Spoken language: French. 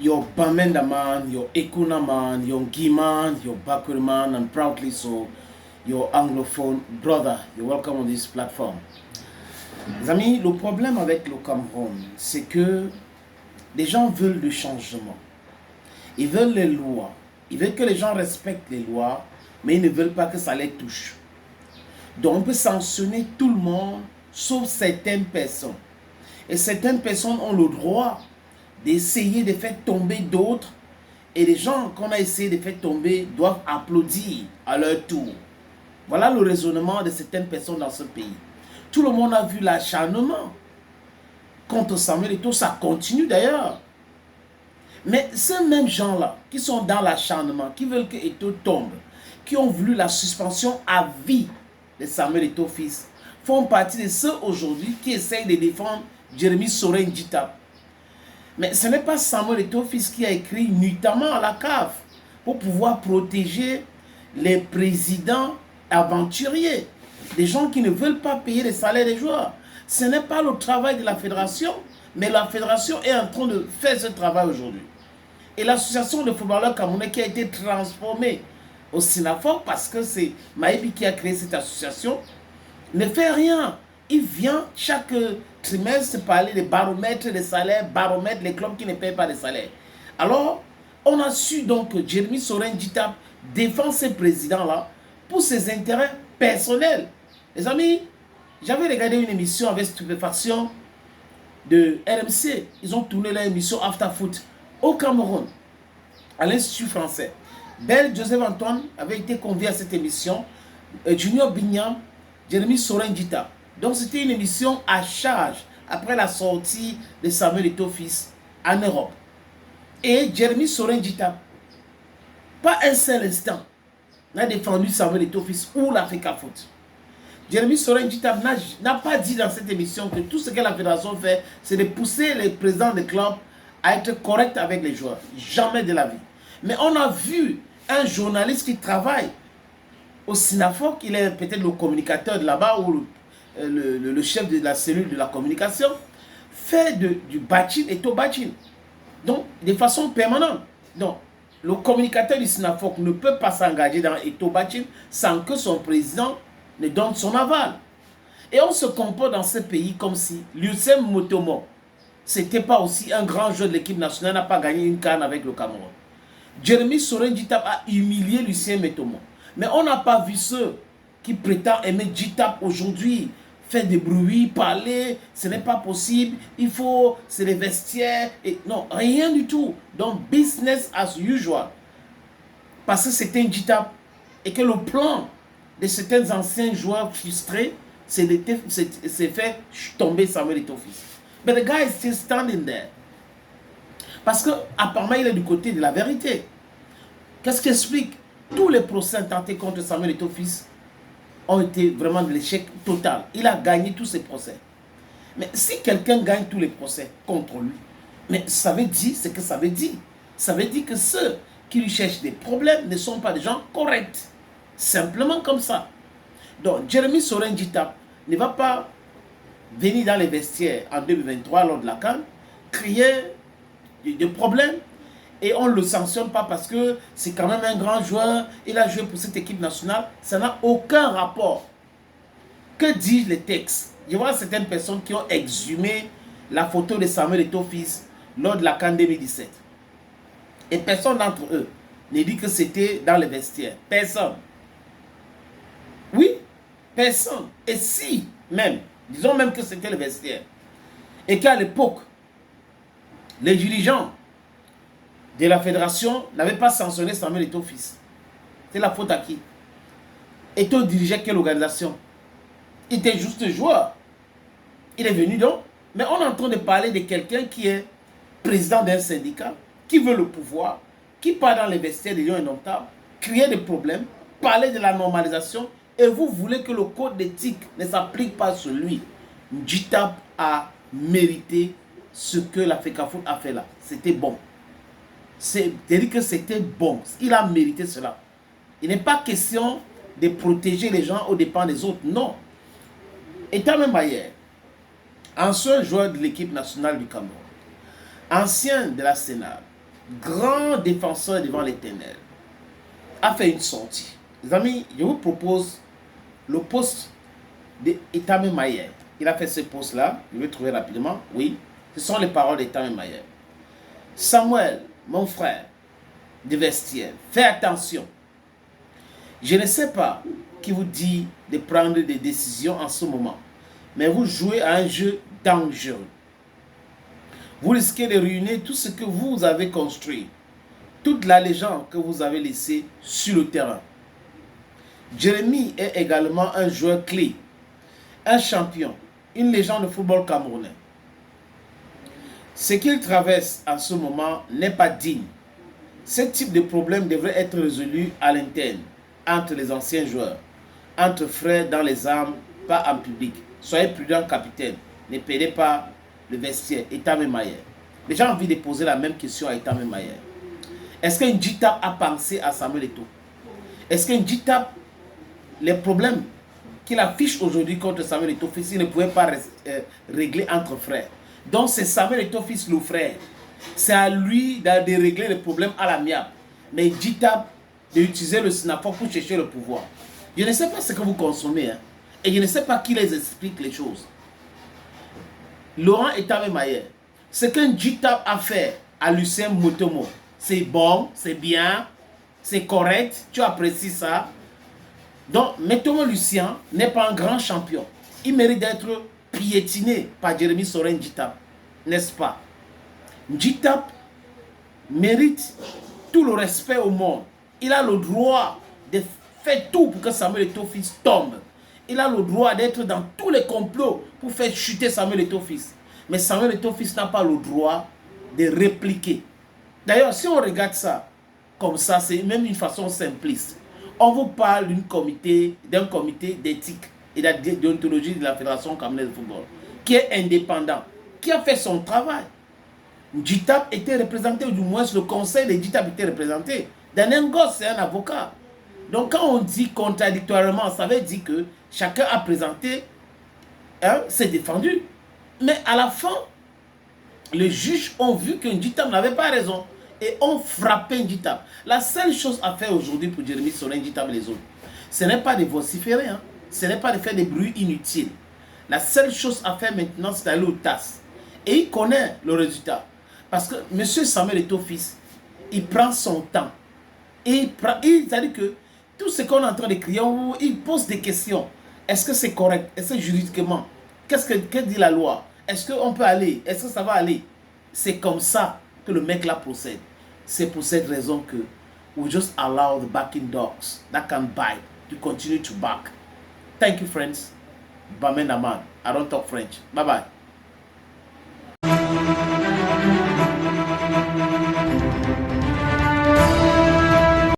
your Bamenda man, your Ekuna man, your Gi man, your Bakuri man, and proudly so, your Anglophone brother. You're welcome on this platform. Les amis, le problème avec le Cameroun, c'est que les gens veulent du changement. Ils veulent les lois. Ils veulent que les gens respectent les lois, mais ils ne veulent pas que ça les touche. Donc on peut sanctionner tout le monde, sauf certaines personnes. Et certaines personnes ont le droit d'essayer de faire tomber d'autres. Et les gens qu'on a essayé de faire tomber doivent applaudir à leur tour. Voilà le raisonnement de certaines personnes dans ce pays. Tout le monde a vu l'acharnement contre Samuel Eto'o, ça continue d'ailleurs. Mais ces mêmes gens-là, qui sont dans l'acharnement, qui veulent que Eto'o tombe, qui ont voulu la suspension à vie de Samuel Eto'o fils, font partie de ceux aujourd'hui qui essayent de défendre Jérémie Sorin Djitap. Mais ce n'est pas Samuel Eto'o fils qui a écrit nuitamment à la CAF pour pouvoir protéger les présidents aventuriers, des gens qui ne veulent pas payer les salaires des joueurs. Ce n'est pas le travail de la fédération, mais la fédération est en train de faire ce travail aujourd'hui. Et l'association de footballeurs camerounais qui a été transformée au SINAFOC, parce que c'est Maïbi qui a créé cette association, ne fait rien. Il vient chaque trimestre parler des baromètres des salaires, baromètres les clubs qui ne payent pas les salaires. Alors, on a su donc que Jérémie Sorin Djitap défend ces présidents-là pour ses intérêts personnels. Les amis, j'avais regardé une émission avec stupéfaction de RMC. Ils ont tourné leur émission After Foot au Cameroun, à l'Institut français. Bel Joseph Antoine avait été convié à cette émission. Junior Bignam, Jérémie Sorin Djitap. Donc c'était une émission à charge après la sortie de Samuel Eto'o fils en Europe. Et Jérémie Sorin Djitap, pas un seul instant, n'a défendu Samuel Eto'o fils ou l'Africa Foot. Jérémie Sorin Djitap n'a pas dit dans cette émission que tout ce que la fédération fait, c'est de pousser les présidents des clubs à être corrects avec les joueurs. Jamais de la vie. Mais on a vu un journaliste qui travaille au SINAFOC, il est peut-être le communicateur de là-bas ou le chef de la cellule de la communication, fait du bachin Eto'o bachin. Donc, de façon permanente. Donc, le communicateur du SINAFOC ne peut pas s'engager dans Eto'o bachin sans que son président ne donne son aval. Et on se comporte dans ce pays comme si Lucien Motomo, c'était pas aussi un grand joueur de l'équipe nationale, n'a pas gagné une canne avec le Cameroun. Jérémie Sorin Djitap a humilié Lucien Motomo. Mais on n'a pas vu ceux qui prétendent aimer Djitap aujourd'hui, faire des bruits, parler, ce n'est pas possible, il faut, c'est les vestiaires, et non, rien du tout. Donc, business as usual. Parce que c'était un Djitap et que le plan de certains anciens joueurs frustrés, c'est fait tomber Samuel Eto'o fils. But the guy is still standing there. Parce que apparemment il est du côté de la vérité. Qu'est-ce qui explique? Tous les procès intentés contre Samuel Eto'o fils ont été vraiment de l'échec total. Il a gagné tous ses procès. Mais si quelqu'un gagne tous les procès contre lui, mais ça veut dire ce que ça veut dire. Ça veut dire que ceux qui lui cherchent des problèmes ne sont pas des gens corrects. Simplement comme ça. Donc, Jérémie Sorin Djitap ne va pas venir dans les vestiaires en 2023 lors de la CAN, crier des problèmes et on ne le sanctionne pas parce que c'est quand même un grand joueur, il a joué pour cette équipe nationale, ça n'a aucun rapport. Que disent les textes? Je vois certaines personnes qui ont exhumé la photo de Samuel Eto'o fils lors de la CAN 2017. Et personne d'entre eux ne dit que c'était dans les vestiaires. Personne. Oui, personne. Et si même, disons même que c'était le vestiaire, et qu'à l'époque, les dirigeants de la fédération n'avaient pas sanctionné Samuel Eto'o fils, c'est la faute à qui? Eto'o dirigeait quelle organisation? Il était juste joueur. Il est venu donc, mais on est en train de parler de quelqu'un qui est président d'un syndicat, qui veut le pouvoir, qui part dans les vestiaires des Lions indomptables, créer des problèmes, parler de la normalisation, et vous voulez que le code d'éthique ne s'applique pas sur lui. Djitap a mérité ce que l'Africa Foot a fait là. C'était bon. C'est-à-dire que c'était bon. Il a mérité cela. Il n'est pas question de protéger les gens aux dépens des autres. Non. Étant même ailleurs, ancien joueur de l'équipe nationale du Cameroun, ancien de la Sénat, grand défenseur devant l'Éternel, a fait une sortie. Les amis, je vous propose le poste d'Etame Mayer. Il a fait ce poste-là, je vais trouver rapidement. Oui, ce sont les paroles d'Etame Mayer. Samuel, mon frère de vestiaire, fais attention. Je ne sais pas qui vous dit de prendre des décisions en ce moment, mais vous jouez à un jeu dangereux. Vous risquez de ruiner tout ce que vous avez construit, toute la légende que vous avez laissée sur le terrain. Jérémie est également un joueur clé, un champion, une légende de football camerounais. Ce qu'il traverse en ce moment n'est pas digne. Ce type de problème devrait être résolu à l'interne, entre les anciens joueurs, entre frères dans les armes, pas en public. Soyez prudent, capitaine. Ne perdez pas le vestiaire. Etame Mayer. Les gens ont envie de poser la même question à Etame Mayer. Est-ce qu'un Njitap a pensé à Samuel Eto'o? Est-ce qu'un Njitap, les problèmes qu'il affiche aujourd'hui contre Samuel Eto'o fils, il ne pouvait pas régler entre frères. Donc c'est Samuel Eto'o fils, le frère. C'est à lui de régler les problèmes à l'amiable. Mais Njitap d'utiliser le SNAPOC pour chercher le pouvoir. Je ne sais pas ce que vous consommez. Hein, et je ne sais pas qui les explique les choses. Laurent Etame Mayer, ce qu'un Njitap a fait à Lucien Motomo, c'est bon, c'est bien, c'est correct, tu apprécies ça. Donc, Motomo Lucien n'est pas un grand champion. Il mérite d'être piétiné par Jérémy Sorin Njitap, n'est-ce pas? Njitap mérite tout le respect au monde. Il a le droit de faire tout pour que Samuel Eto'o fils tombe. Il a le droit d'être dans tous les complots pour faire chuter Samuel Eto'o fils. Mais Samuel Eto'o fils n'a pas le droit de répliquer. D'ailleurs, si on regarde ça comme ça, c'est même une façon simpliste. On vous parle d'un comité d'éthique et de déontologie de la Fédération camerounaise de football qui est indépendant, qui a fait son travail. Njitap était représenté, ou du moins le conseil de Njitap était représenté. Daniel Ngoz, c'est un avocat. Donc quand on dit contradictoirement, ça veut dire que chacun a présenté, s'est défendu. Mais à la fin, les juges ont vu que Njitap n'avait pas raison et ont frappé Njitap. La seule chose à faire aujourd'hui pour Jérémy Sorin Njitap et les autres, ce n'est pas de vociférer, hein. Ce n'est pas de faire des bruits inutiles. La seule chose à faire maintenant, c'est d'aller au TAS. Et il connaît le résultat. Parce que M. Samuel Eto'o fils, il prend son temps. Et c'est-à-dire que tout ce qu'on est en train de crier, il pose des questions. Est-ce que c'est correct? Est-ce que juridiquement? Que dit la loi? Est-ce qu'on peut aller? Est-ce que ça va aller? C'est comme ça que le mec là procède. C'est pour cette raison que we just allow the backing dogs that can bite to continue to bark. Thank you, friends. Bamen Aman. I don't talk French. Bye-bye.